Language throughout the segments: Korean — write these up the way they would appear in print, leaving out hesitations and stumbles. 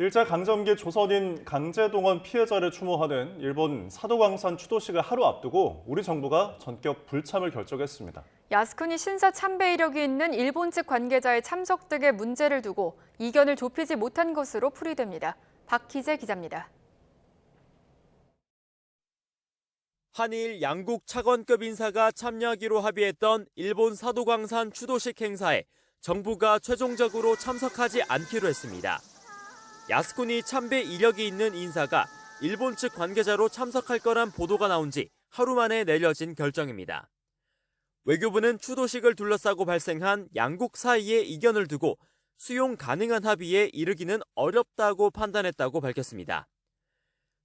일제강점기 조선인 강제동원 피해자를 추모하는 일본 사도광산 추도식을 하루 앞두고 우리 정부가 전격 불참을 결정했습니다. 야스쿠니 신사 참배 이력이 있는 일본 측 관계자의 참석 등의 문제를 두고 이견을 좁히지 못한 것으로 풀이됩니다. 박희재 기자입니다. 한일 양국 차관급 인사가 참여하기로 합의했던 일본 사도광산 추도식 행사에 정부가 최종적으로 참석하지 않기로 했습니다. 야스쿠니 참배 이력이 있는 인사가 일본 측 관계자로 참석할 거란 보도가 나온 지 하루 만에 내려진 결정입니다. 외교부는 추도식을 둘러싸고 발생한 양국 사이의 이견을 두고 수용 가능한 합의에 이르기는 어렵다고 판단했다고 밝혔습니다.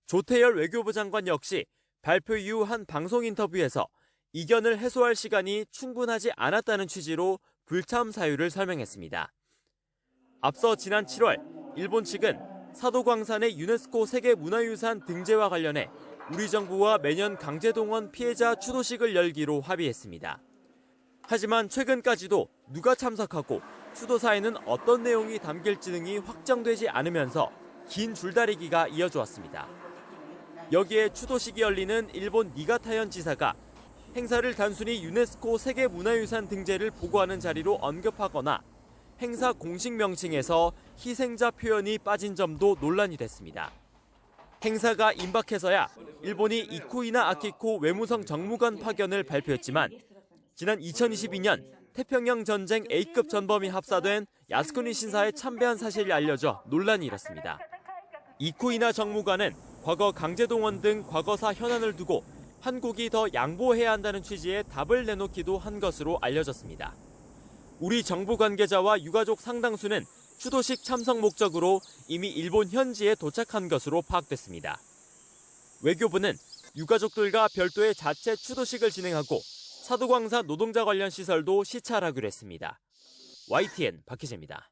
조태열 외교부 장관 역시 발표 이후 한 방송 인터뷰에서 이견을 해소할 시간이 충분하지 않았다는 취지로 불참 사유를 설명했습니다. 앞서 지난 7월 일본 측은 사도광산의 유네스코 세계문화유산 등재와 관련해 우리 정부와 매년 강제동원 피해자 추도식을 열기로 합의했습니다. 하지만 최근까지도 누가 참석하고 추도사에는 어떤 내용이 담길지 등이 확정되지 않으면서 긴 줄다리기가 이어져 왔습니다. 여기에 추도식이 열리는 일본 니가타현 지사가 행사를 단순히 유네스코 세계문화유산 등재를 보고하는 자리로 언급하거나 행사 공식 명칭에서 희생자 표현이 빠진 점도 논란이 됐습니다. 행사가 임박해서야 일본이 이쿠이나 아키코 외무성 정무관 파견을 발표했지만 지난 2022년 태평양 전쟁 A급 전범이 합사된 야스쿠니 신사에 참배한 사실이 알려져 논란이 일었습니다. 이쿠이나 정무관은 과거 강제동원 등 과거사 현안을 두고 한국이 더 양보해야 한다는 취지의 답을 내놓기도 한 것으로 알려졌습니다. 우리 정부 관계자와 유가족 상당수는 추도식 참석 목적으로 이미 일본 현지에 도착한 것으로 파악됐습니다. 외교부는 유가족들과 별도의 자체 추도식을 진행하고 사도광산 노동자 관련 시설도 시찰하기로 했습니다. YTN 박희재입니다.